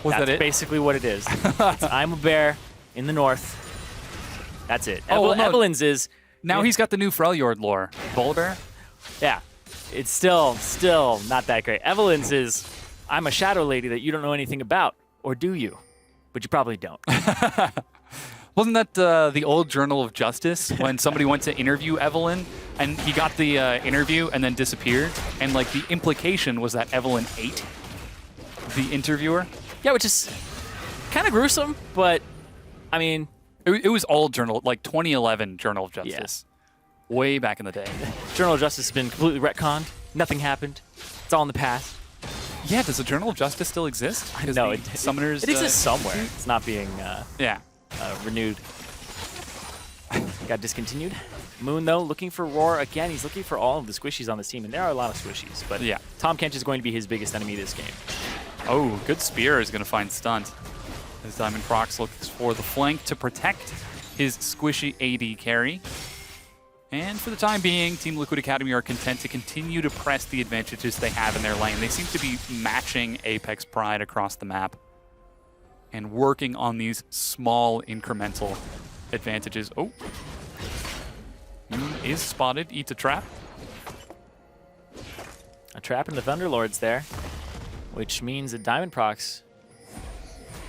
Was That's that it? basically what it is. I'm a bear in the north. That's it. Oh, well, no. Evelyn's is... Now he's got the new Freljord lore. Volibear? Yeah. It's still not that great. Evelyn's is, I'm a shadow lady that you don't know anything about. Or do you? But you probably don't. Wasn't that the old Journal of Justice when somebody went to interview Evelyn and he got the interview and then disappeared? And like the implication was that Evelyn ate the interviewer? Yeah, which is kind of gruesome, but I mean... It was old Journal, like 2011 Journal of Justice. Way back in the day. Journal of Justice has been completely retconned. Nothing happened. It's all in the past. Yeah, does the Journal of Justice still exist? No, Summoners. it exists somewhere. It's not being renewed. Got discontinued. Moon, though, looking for Roar again. He's looking for all of the squishies on this team, and there are a lot of squishies. But yeah, Tom Kench is going to be his biggest enemy this game. Oh, good spear is going to find stunt. As Diamond Prox looks for the flank to protect his squishy AD carry. And for the time being, Team Liquid Academy are content to continue to press the advantages they have in their lane. They seem to be matching Apex Pride across the map and working on these small incremental advantages. Oh. Moon is spotted. Eats a trap. A trap in the Thunderlords there, which means that Diamond Prox,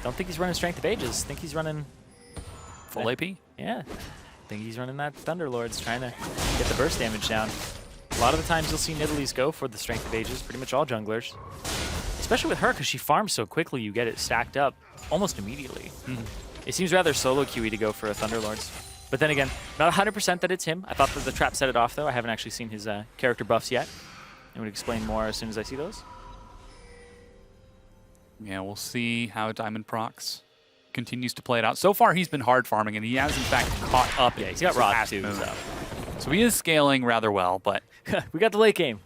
don't think he's running Strength of Ages. Think he's running full AP? Yeah. Think he's running that Thunderlords, trying to get the burst damage down. A lot of the times you'll see Nidalees go for the Strength of Ages, pretty much all junglers. Especially with her, because she farms so quickly, you get it stacked up almost immediately. It seems rather solo QE to go for a Thunderlords. But then again, not 100% that it's him. I thought that the trap set it off, though. I haven't actually seen his character buffs yet. I would explain more as soon as I see those. Yeah, we'll see how Diamond Prox continues to play it out. So far, he's been hard farming, and he has, in fact, caught up. Yeah, he's got Rod, too. So he is scaling rather well, but... we got the late game.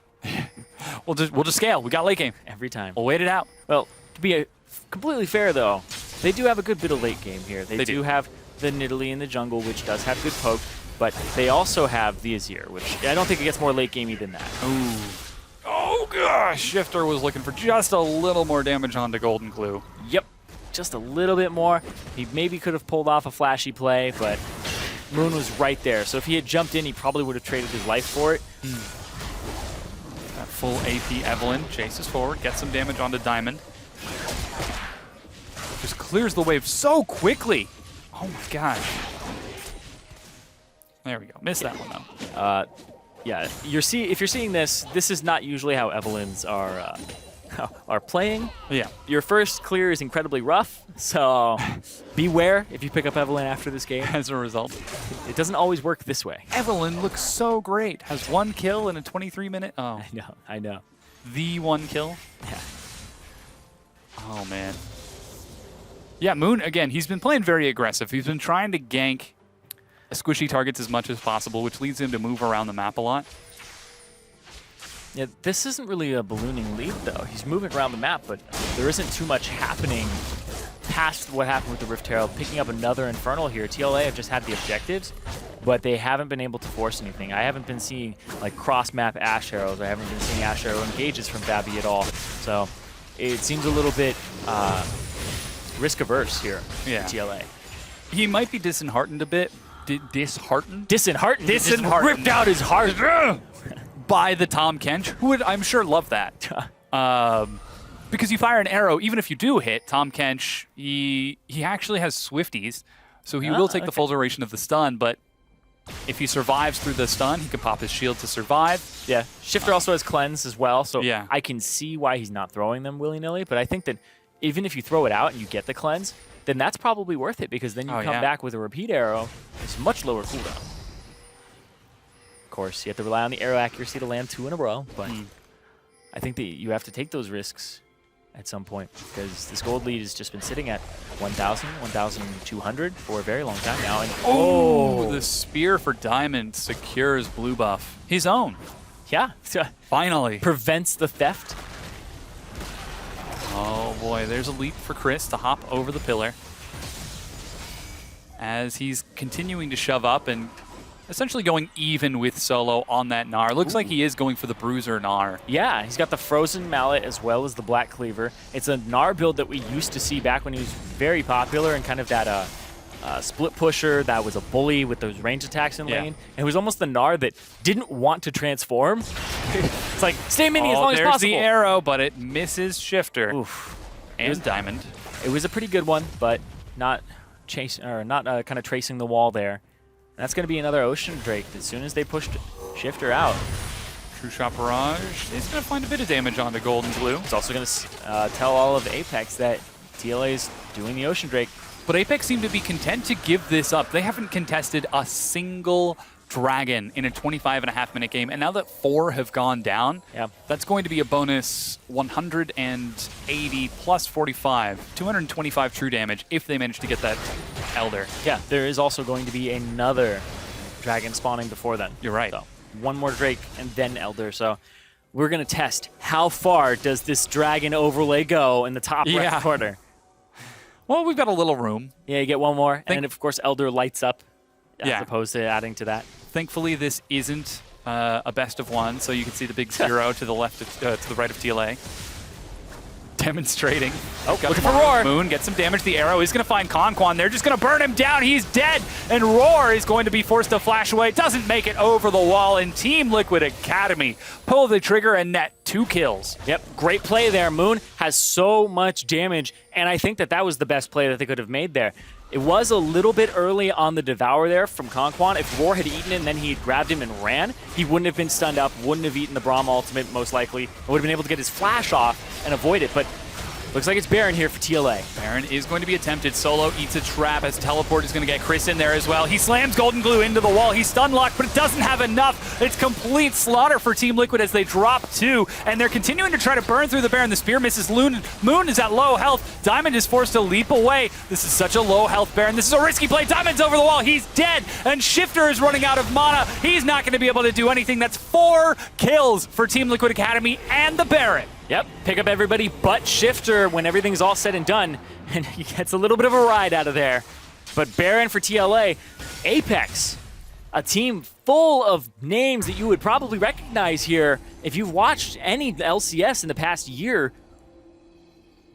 we'll just scale. We got late game. Every time. We'll wait it out. Well, to be completely fair, though, they do have a good bit of late game here. They do have the Nidalee in the jungle, which does have good poke, but they also have the Azir, which I don't think it gets more late gamey than that. Ooh. Oh, gosh. Shifter was looking for just a little more damage onto Golden Glue. Yep. Just a little bit more. He maybe could have pulled off a flashy play, but Moon was right there. So if he had jumped in, he probably would have traded his life for it. That full AP Evelynn chases forward, gets some damage onto Diamond. Just clears the wave so quickly. Oh my gosh. There we go. Missed that one though. Yeah, if you're seeing this, this is not usually how Evelynns are playing. Yeah. Your first clear is incredibly rough, so beware if you pick up Evelynn after this game. As a result. It doesn't always work this way. Evelynn looks so great. Has 1 kill in a 23-minute. Oh. I know. The 1 kill. Yeah. Oh, man. Yeah, Moon, again, he's been playing very aggressive. He's been trying to gank squishy targets as much as possible, which leads him to move around the map a lot. Yeah, this isn't really a ballooning lead, though. He's moving around the map, but there isn't too much happening past what happened with the Rift Herald. Picking up another Infernal here. TLA have just had the objectives, but they haven't been able to force anything. I haven't been seeing, like, cross-map Ash Arrows. I haven't been seeing Ash Arrow engages from Babby at all. So it seems a little bit risk-averse here for TLA. He might be disheartened a bit. Disheartened? Disheartened. Disheartened. Ripped out his heart. By the Tom Kench, who would, I'm sure, love that. Because you fire an arrow, even if you do hit, Tom Kench, he actually has Swifties, so he will take the full duration of the stun, but if he survives through the stun, he can pop his shield to survive. Yeah, Shifter also has Cleanse as well, so yeah. I can see why he's not throwing them willy-nilly, but I think that even if you throw it out and you get the Cleanse, then that's probably worth it, because then you come back with a repeat arrow. It's much lower cooldown. Of course, you have to rely on the arrow accuracy to land 2 in a row, but I think that you have to take those risks at some point, because this gold lead has just been sitting at 1,000, 1,200 for a very long time now. And the spear for Diamond secures blue buff. His own. Yeah. Finally. Prevents the theft. Oh boy, there's a leap for Chris to hop over the pillar. As he's continuing to shove up and essentially going even with Solo on that Gnar. Looks like he is going for the Bruiser Gnar. Yeah, he's got the Frozen Mallet as well as the Black Cleaver. It's a Gnar build that we used to see back when he was very popular and kind of that split pusher that was a bully with those range attacks in lane. And it was almost the Gnar that didn't want to transform. It's like, stay mini as long as possible. There's the arrow, but it misses Shifter. Oof. And Diamond. It was a pretty good one, but not kind of tracing the wall there. That's going to be another Ocean Drake as soon as they pushed Shifter out. True Shot Barrage is going to find a bit of damage onto Golden Glue. It's also going to tell all of Apex that TLA is doing the Ocean Drake. But Apex seem to be content to give this up. They haven't contested a single dragon in a 25.5-minute game, and now that 4 have gone down, that's going to be a bonus 180 plus 45, 225 true damage if they manage to get that Elder. Yeah, there is also going to be another dragon spawning before then. You're right. So, one more Drake and then Elder. So we're going to test how far does this dragon overlay go in the top right corner. Well, we've got a little room. Yeah, you get one more, and then of course Elder lights up as Yeah. opposed to adding to that. Thankfully, this isn't a best of one, so you can see the big 0 to the left, to the right of TLA. Demonstrating. Oh, looking for Roar. Moon gets some damage. The arrow is going to find Conquan. They're just going to burn him down. He's dead. And Roar is going to be forced to flash away. Doesn't make it over the wall. And Team Liquid Academy pull the trigger and net 2 kills. Yep, great play there. Moon has so much damage, and I think that that was the best play that they could have made there. It was a little bit early on the Devour there from Conquan. If Roar had eaten it and then he had grabbed him and ran, he wouldn't have been stunned up, wouldn't have eaten the Braum ultimate most likely, and would have been able to get his flash off and avoid it. But looks like it's Baron here for TLA. Baron is going to be attempted. Solo eats a trap as Teleport is going to get Chris in there as well. He slams Golden Glue into the wall. He's stun locked, but it doesn't have enough. It's complete slaughter for Team Liquid as they drop 2, and they're continuing to try to burn through the Baron. The spear misses Moon is at low health. Diamond is forced to leap away. This is such a low health Baron. This is a risky play. Diamond's over the wall. He's dead, and Shifter is running out of mana. He's not going to be able to do anything. That's 4 kills for Team Liquid Academy and the Baron. Yep, pick up everybody but Shifter when everything's all said and done, and he gets a little bit of a ride out of there. But Baron for TLA, Apex, a team full of names that you would probably recognize here if you've watched any LCS in the past year.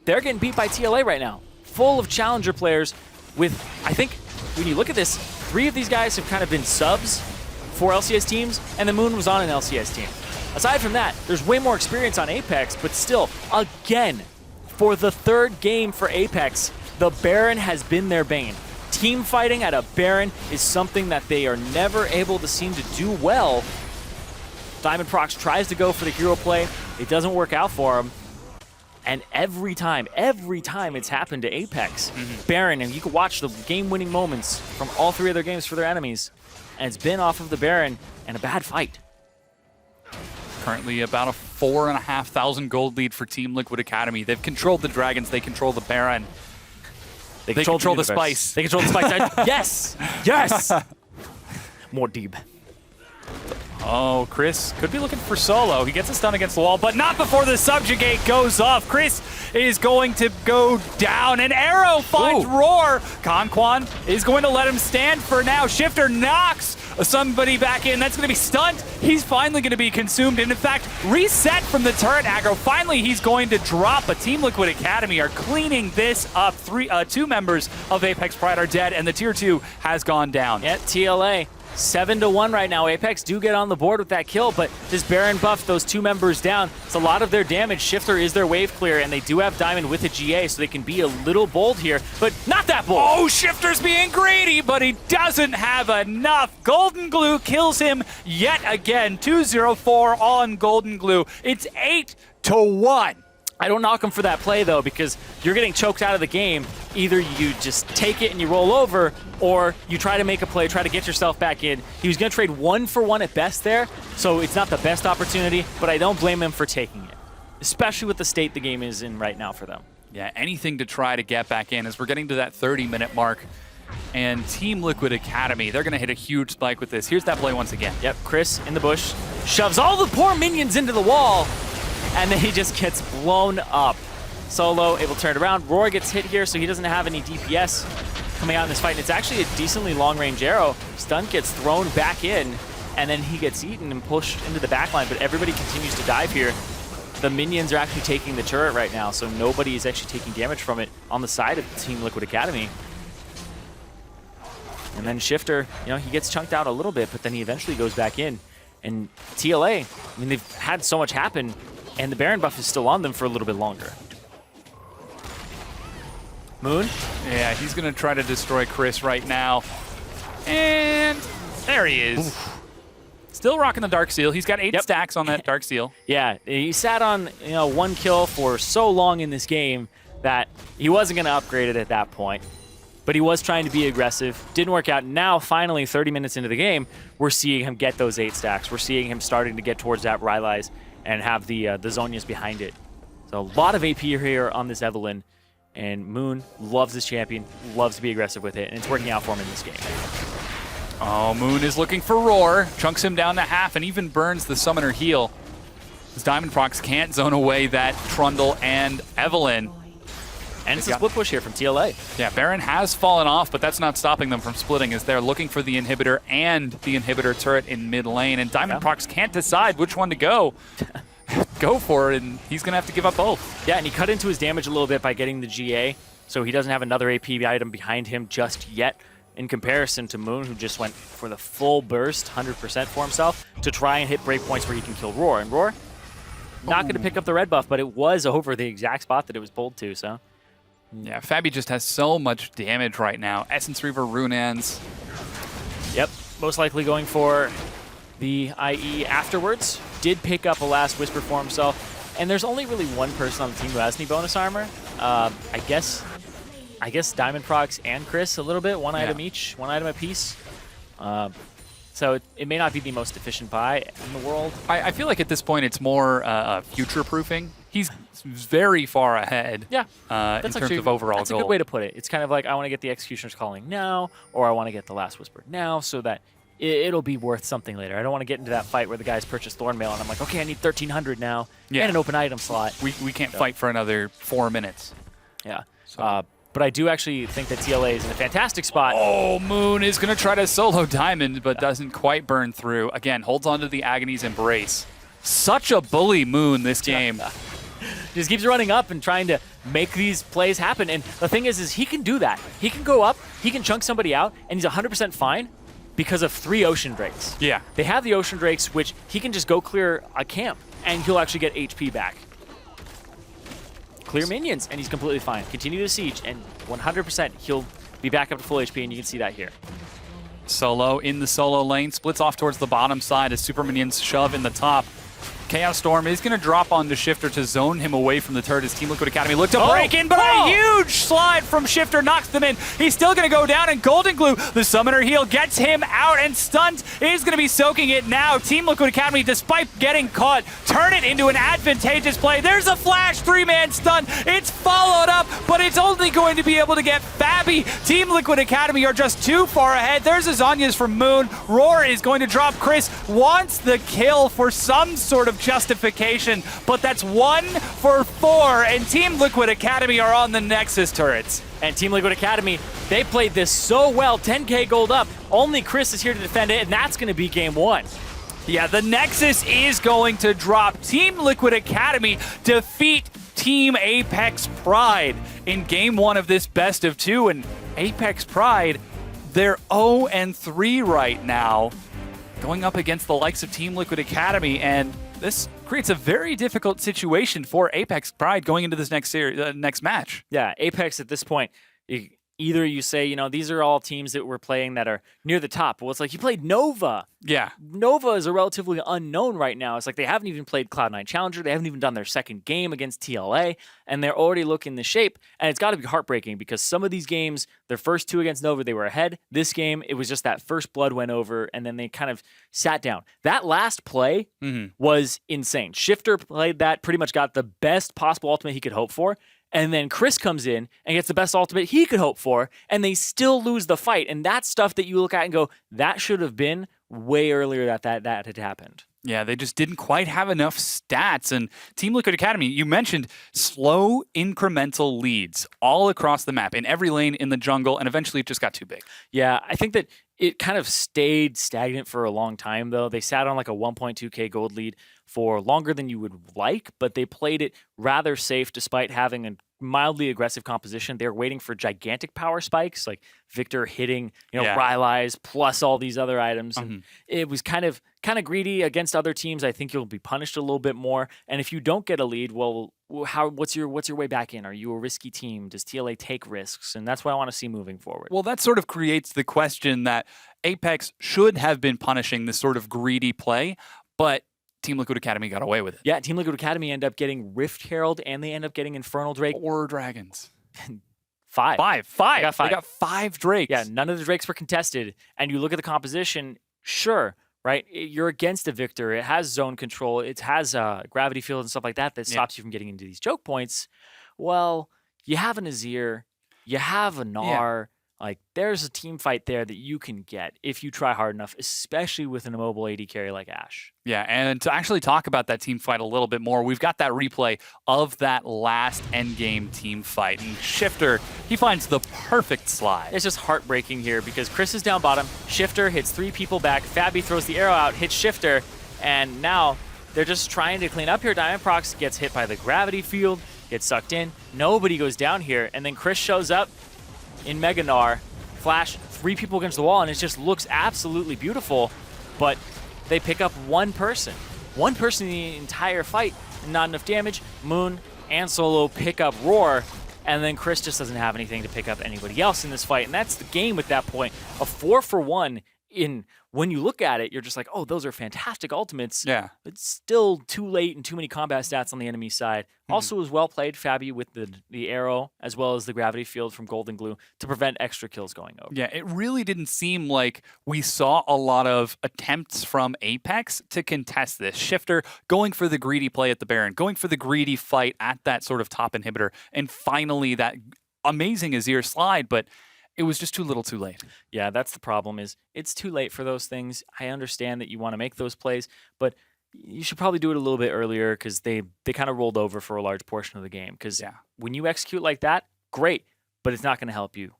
They're getting beat by TLA right now. Full of challenger players with, I think, when you look at this, 3 of these guys have kind of been subs for LCS teams, and the Moon was on an LCS team. Aside from that, there's way more experience on Apex, but still, again, for the 3rd game for Apex, the Baron has been their bane. Team fighting at a Baron is something that they are never able to seem to do well. Diamond Prox tries to go for the hero play. It doesn't work out for him. And every time it's happened to Apex, Baron, and you can watch the game-winning moments from all 3 of their games for their enemies, and it's been off of the Baron and a bad fight. Currently about a 4,500 gold lead for Team Liquid Academy. They've controlled the Dragons. They control the Baron. They control the Spice. They control the Spice. Yes! Yes! More deep. Oh, Chris could be looking for Solo. He gets a stun against the wall, but not before the Subjugate goes off. Chris is going to go down. An arrow finds Roar. Conquan is going to let him stand for now. Shifter knocks somebody back in. That's going to be stunned. He's finally going to be consumed, and in fact, reset from the turret aggro. Finally, he's going to drop. But Team Liquid Academy are cleaning this up. 2 members of Apex Pride are dead, and the Tier 2 has gone down. Yeah, TLA. 7-1 right now. Apex do get on the board with that kill, but this Baron buff, those 2 members down, it's a lot of their damage. Shifter is their wave clear, and they do have Diamond with a GA, so they can be a little bold here, but not that bold. Oh, Shifter's being greedy, but he doesn't have enough. Golden Glue kills him yet again. 2-0-4 on Golden Glue. It's 8-1. I don't knock him for that play, though, because you're getting choked out of the game. Either you just take it and you roll over, or you try to make a play, try to get yourself back in. He was going to trade 1-for-1 at best there, so it's not the best opportunity, but I don't blame him for taking it, especially with the state the game is in right now for them. Yeah, anything to try to get back in as we're getting to that 30-minute mark. And Team Liquid Academy, they're going to hit a huge spike with this. Here's that play once again. Yep, Chris in the bush, shoves all the poor minions into the wall, and then he just gets blown up. Solo able to turn it around. Roar gets hit here, so he doesn't have any DPS coming out in this fight. And it's actually a decently long-range arrow. Stun gets thrown back in, and then he gets eaten and pushed into the backline, but everybody continues to dive here. The minions are actually taking the turret right now, so nobody is actually taking damage from it on the side of Team Liquid Academy. And then Shifter, you know, he gets chunked out a little bit, but then he eventually goes back in. And TLA, I mean, they've had so much happen, and the Baron buff is still on them for a little bit longer. Moon? Yeah, he's going to try to destroy Chris right now. And there he is. Oof. Still rocking the Dark Seal. He's got 8 stacks on that Dark Seal. Yeah, he sat on 1 kill for so long in this game that he wasn't going to upgrade it at that point. but he was trying to be aggressive. Didn't work out. Now, finally, 30 minutes into the game, we're seeing him get those 8 stacks. We're seeing him starting to get towards that Rylai's and have the Zhonya's behind it. So a lot of AP here on this Evelynn, and Moon loves this champion, loves to be aggressive with it, and it's working out for him in this game. Oh, Moon is looking for Roar, chunks him down to half, and even burns the Summoner heal. As Diamond Prox can't zone away that Trundle and Evelynn. And it's a split push here from TLA. Yeah, Baron has fallen off, but that's not stopping them from splitting as they're looking for the inhibitor and the inhibitor turret in mid lane, and Diamond Prox can't decide which one to go. Go for it, and he's going to have to give up both. Yeah, and he cut into his damage a little bit by getting the GA, so he doesn't have another AP item behind him just yet, in comparison to Moon, who just went for the full burst, 100% for himself, to try and hit breakpoints where he can kill Roar. And Roar, not going to pick up the red buff, but it was over the exact spot that it was pulled to, so. Yeah, Fabi just has so much damage right now. Essence Reaver, Runeans. Yep, most likely going for the IE afterwards. Did pick up a last Whisper for himself, and there's only really one person on the team who has any bonus armor. I guess Diamond Prox and Chris a little bit, one item each, one item apiece. So it may not be the most efficient buy in the world. I feel like at this point it's more future-proofing. He's very far ahead in terms of overall that's goal. That's a good way to put it. It's kind of like, I want to get the Executioner's Calling now, or I want to get the Last Whisper now, so that it'll be worth something later. I don't want to get into that fight where the guys purchase Thornmail, and I'm like, okay, I need 1,300 now, and an open item slot. We can't fight for another 4 minutes. Yeah. So. But I do actually think that TLA is in a fantastic spot. Oh, Moon is going to try to solo Diamond, but doesn't quite burn through. Again, holds on to the Agony's Embrace. Such a bully Moon this game. Just keeps running up and trying to make these plays happen. And the thing is he can do that. He can go up, he can chunk somebody out, and he's 100% fine because of 3 Ocean Drakes. Yeah. They have the Ocean Drakes, which he can just go clear a camp, and he'll actually get HP back. Clear minions, and he's completely fine. Continue to siege, and 100% he'll be back up to full HP, and you can see that here. Solo in the solo lane, splits off towards the bottom side as super minions shove in the top. Chaos Storm is going to drop onto Shifter to zone him away from the turret as Team Liquid Academy look to break in, but a huge slide from Shifter knocks them in. He's still going to go down, and Golden Glue, the Summoner heal, gets him out, and Stunt is going to be soaking it now. Team Liquid Academy, despite getting caught, turn it into an advantageous play. There's a flash 3-man stun. It's followed up, but it's only going to be able to get Fabi. Team Liquid Academy are just too far ahead. There's a Zhonya's from Moon. Roar is going to drop. Chris wants the kill for some sort of justification, but that's 1 for 4, and Team Liquid Academy are on the Nexus turrets. And Team Liquid Academy, they played this so well, 10k gold up. Only Chris is here to defend it, and that's going to be game 1. Yeah, the Nexus is going to drop. Team Liquid Academy defeat Team Apex Pride in game 1 of this best of 2, and Apex Pride, they're 0-3 right now, going up against the likes of Team Liquid Academy, and this creates a very difficult situation for Apex Pride going into this next match. Yeah, Apex at this point, either you say, these are all teams that we're playing that are near the top. Well, it's like you played Nova. Yeah. Nova is a relatively unknown right now. It's like they haven't even played Cloud9 Challenger. They haven't even done their second game against TLA, and they're already looking the shape. And it's got to be heartbreaking because some of these games, their first 2 against Nova, they were ahead. This game, it was just that first blood went over, and then they kind of sat down. That last play was insane. Shifter played that, pretty much got the best possible ultimate he could hope for. And then Chris comes in and gets the best ultimate he could hope for, and they still lose the fight. And that's stuff that you look at and go, that should have been way earlier that had happened. Yeah, they just didn't quite have enough stats. And Team Liquid Academy, you mentioned slow incremental leads all across the map, in every lane, in the jungle, and eventually it just got too big. Yeah, I think that it kind of stayed stagnant for a long time, though. They sat on like a 1.2k gold lead for longer than you would like, but they played it rather safe despite having a mildly aggressive composition. They're waiting for gigantic power spikes, like Victor hitting, Rylai's plus all these other items. And it was kind of greedy against other teams. I think you'll be punished a little bit more. And if you don't get a lead, well, what's your way back in? Are you a risky team? Does TLA take risks? And that's what I want to see moving forward. Well, that sort of creates the question that Apex should have been punishing this sort of greedy play, but Team Liquid Academy got away with it. Yeah, Team Liquid Academy end up getting Rift Herald, and they end up getting Infernal Drake. Or Dragons. 5. Five. They got 5. They got 5 Drakes. Yeah, none of the Drakes were contested. And you look at the composition, sure, right? You're against a Victor. It has zone control. It has gravity field and stuff like that stops you from getting into these choke points. Well, you have an Azir, you have a Gnar. Like, there's a team fight there that you can get if you try hard enough, especially with an immobile AD carry like Ashe. Yeah, and to actually talk about that team fight a little bit more, we've got that replay of that last endgame team fight. And Shifter, he finds the perfect slide. It's just heartbreaking here because Chris is down bottom. Shifter hits 3 people back. Fabi throws the arrow out, hits Shifter, and now they're just trying to clean up here. Diamond Prox gets hit by the gravity field, gets sucked in. Nobody goes down here, and then Chris shows up in Mega Gnar, flash 3 people against the wall, and it just looks absolutely beautiful. But they pick up one person in the entire fight, and not enough damage. Moon and Solo pick up Roar, and then Chris just doesn't have anything to pick up anybody else in this fight, and that's the game at that point. A 4-for-1 in. When you look at it, you're just like, oh, those are fantastic ultimates. Yeah. It's still too late and too many combat stats on the enemy side. Also was well played, Fabi, with the arrow as well as the gravity field from Golden Glue to prevent extra kills going over. Yeah, it really didn't seem like we saw a lot of attempts from Apex to contest this. Shifter going for the greedy play at the Baron, going for the greedy fight at that sort of top inhibitor, and finally that amazing Azir slide, but it was just too little too late. Yeah, that's the problem is it's too late for those things. I understand that you want to make those plays, but you should probably do it a little bit earlier because they kind of rolled over for a large portion of the game. Because when you execute like that, great, but it's not going to help you.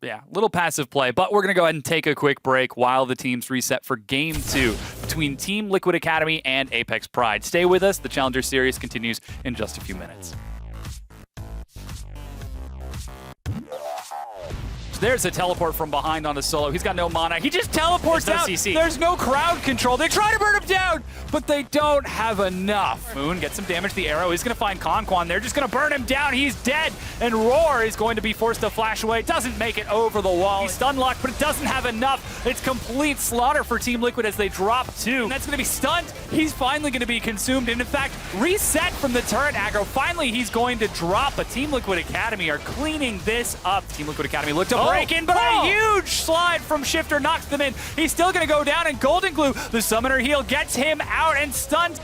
Yeah, little passive play, but we're going to go ahead and take a quick break while the teams reset for Game 2 between Team Liquid Academy and Apex Pride. Stay with us. The Challenger Series continues in just a few minutes. There's a teleport from behind on a Solo. He's got no mana. He just teleports out. CC. There's no crowd control. They try to burn him down, but they don't have enough. Moon gets some damage to the arrow. He's going to find Conquan. They're just going to burn him down. He's dead, and Roar is going to be forced to flash away. Doesn't make it over the wall. He's stun locked, but it doesn't have enough. It's complete slaughter for Team Liquid as they drop 2. And that's going to be stunned. He's finally going to be consumed, and in fact, reset from the turret aggro. Finally, he's going to drop, but Team Liquid Academy are cleaning this up. Team Liquid Academy looked to break in, but a huge slide from Shifter knocks them in. He's still going to go down, and Golden Glue, the summoner heal, gets him out and stuns.